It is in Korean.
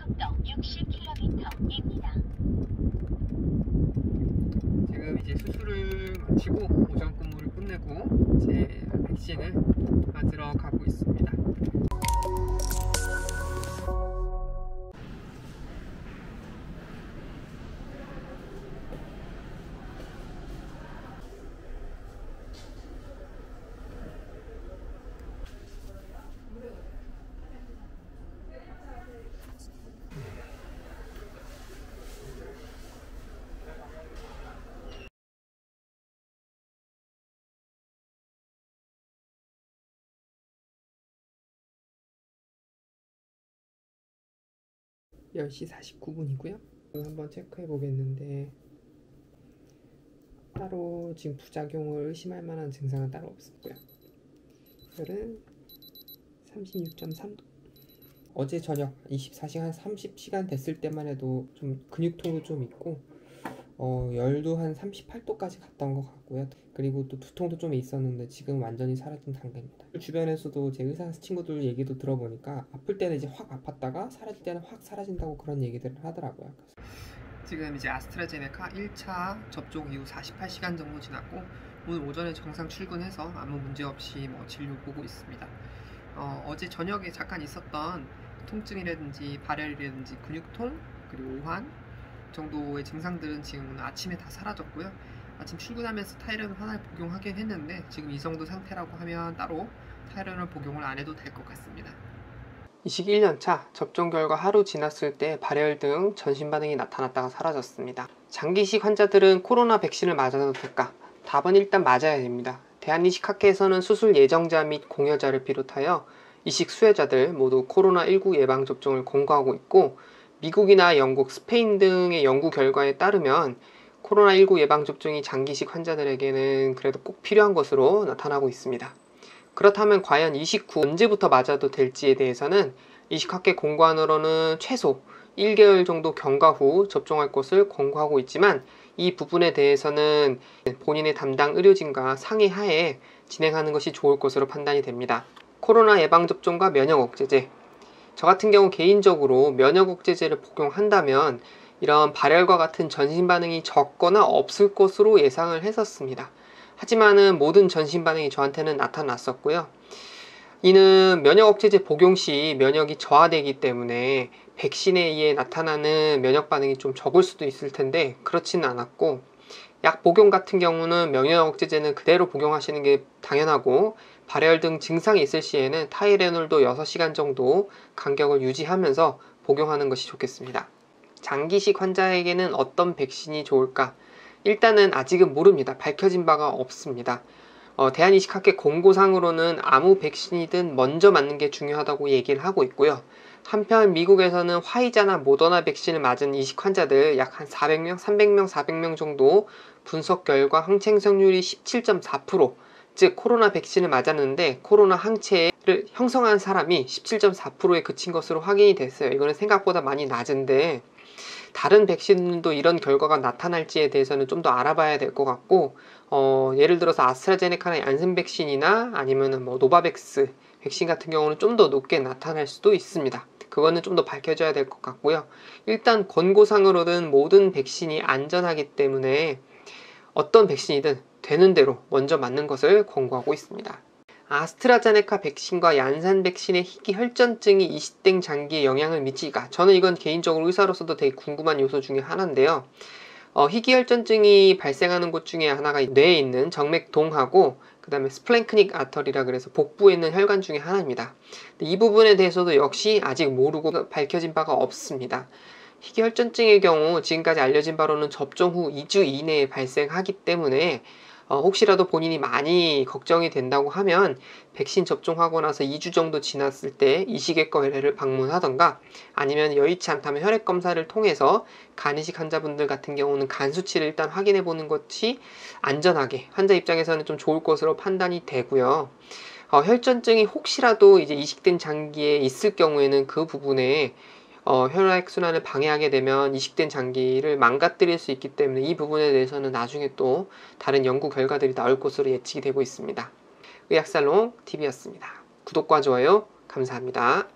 속도 60km입니다. 지금 이제 수술을 마치고 오전 근무를 끝내고 이제 백신을 맞으러 가고 있습니다. (10시 49분이고요) 한번 체크해 보겠는데 따로 지금 부작용을 의심할 만한 증상은 따로 없었고요. 혈은 36.3도. 어제 저녁 24시간 30시간 됐을 때만 해도 좀 근육통도 좀 있고 열도 한 38도까지 갔던 것 같고요. 그리고 또 두통도 좀 있었는데 지금 완전히 사라진 단계입니다. 주변에서도 제 의사 친구들 얘기도 들어보니까 아플 때는 이제 확 아팠다가 사라질 때는 확 사라진다고 그런 얘기들을 하더라고요. 지금 이제 아스트라제네카 1차 접종 이후 48시간 정도 지났고 오늘 오전에 정상 출근해서 아무 문제 없이 진료 보고 있습니다. 어제 저녁에 잠깐 있었던 통증이라든지 발열이라든지 근육통 그리고 오한 정도의 증상들은 지금 오늘 아침에 다 사라졌고요. 아침 출근하면서 타이레놀 하나를 복용하긴 했는데 지금 이 정도 상태라고 하면 따로 타이레놀 복용을 안 해도 될 것 같습니다. 이식 1년차 접종 결과 하루 지났을 때 발열 등 전신 반응이 나타났다가 사라졌습니다. 장기이식 환자들은 코로나 백신을 맞아도 될까? 답은 일단 맞아야 됩니다. 대한이식학회에서는 수술 예정자 및 공여자를 비롯하여 이식 수혜자들 모두 코로나19 예방접종을 권고하고 있고 미국이나 영국, 스페인 등의 연구 결과에 따르면 코로나19 예방접종이 장기이식 환자들에게는 그래도 꼭 필요한 것으로 나타나고 있습니다. 그렇다면 과연 이식 후 언제부터 맞아도 될지에 대해서는 이식학회 공고안으로는 최소 1개월 정도 경과 후 접종할 것을 권고하고 있지만 이 부분에 대해서는 본인의 담당 의료진과 상의하에 진행하는 것이 좋을 것으로 판단이 됩니다. 코로나 예방접종과 면역억제제, 저 같은 경우 개인적으로 면역억제제를 복용한다면 이런 발열과 같은 전신 반응이 적거나 없을 것으로 예상을 했었습니다. 하지만은 모든 전신 반응이 저한테는 나타났었고요. 이는 면역억제제 복용 시 면역이 저하되기 때문에 백신에 의해 나타나는 면역 반응이 좀 적을 수도 있을 텐데 그렇지는 않았고, 약 복용 같은 경우는 면역억제제는 그대로 복용하시는 게 당연하고 발열 등 증상이 있을 시에는 타이레놀도 6시간 정도 간격을 유지하면서 복용하는 것이 좋겠습니다. 장기이식 환자에게는 어떤 백신이 좋을까? 일단은 아직은 모릅니다. 밝혀진 바가 없습니다. 대한이식학회 공고상으로는 아무 백신이든 먼저 맞는 게 중요하다고 얘기를 하고 있고요. 한편 미국에서는 화이자나 모더나 백신을 맞은 이식 환자들 약 한 400명, 300명, 400명 정도 분석 결과 항체 생성률이 17.4%, 즉 코로나 백신을 맞았는데 코로나 항체를 형성한 사람이 17.4%에 그친 것으로 확인이 됐어요. 이거는 생각보다 많이 낮은데 다른 백신도 이런 결과가 나타날지에 대해서는 좀 더 알아봐야 될 것 같고, 예를 들어서 아스트라제네카나 얀센 백신이나 아니면은 노바백스 백신 같은 경우는 좀 더 높게 나타날 수도 있습니다. 그거는 좀 더 밝혀져야 될 것 같고요. 일단 권고상으로는 모든 백신이 안전하기 때문에 어떤 백신이든 되는 대로 먼저 맞는 것을 권고하고 있습니다. 아스트라제네카 백신과 얀센 백신의 희귀 혈전증이 이식된 장기에 영향을 미칠까? 저는 이건 개인적으로 의사로서도 되게 궁금한 요소 중에 하나인데요. 희귀 혈전증이 발생하는 곳 중에 하나가 뇌에 있는 정맥동하고 그 다음에 스플랭크닉 아터리라 그래서 복부에 있는 혈관 중에 하나입니다. 이 부분에 대해서도 역시 아직 모르고 밝혀진 바가 없습니다. 희귀 혈전증의 경우 지금까지 알려진 바로는 접종 후 2주 이내에 발생하기 때문에 혹시라도 본인이 많이 걱정이 된다고 하면 백신 접종하고 나서 2주 정도 지났을 때 이식외과 의뢰를 방문하던가 아니면 여의치 않다면 혈액검사를 통해서 간이식 환자분들 같은 경우는 간 수치를 일단 확인해 보는 것이 안전하게 환자 입장에서는 좀 좋을 것으로 판단이 되고요. 혈전증이 혹시라도 이제 이식된 장기에 있을 경우에는 그 부분에 혈액순환을 방해하게 되면 이식된 장기를 망가뜨릴 수 있기 때문에 이 부분에 대해서는 나중에 또 다른 연구 결과들이 나올 것으로 예측이 되고 있습니다. 의학살롱 TV였습니다. 구독과 좋아요 감사합니다.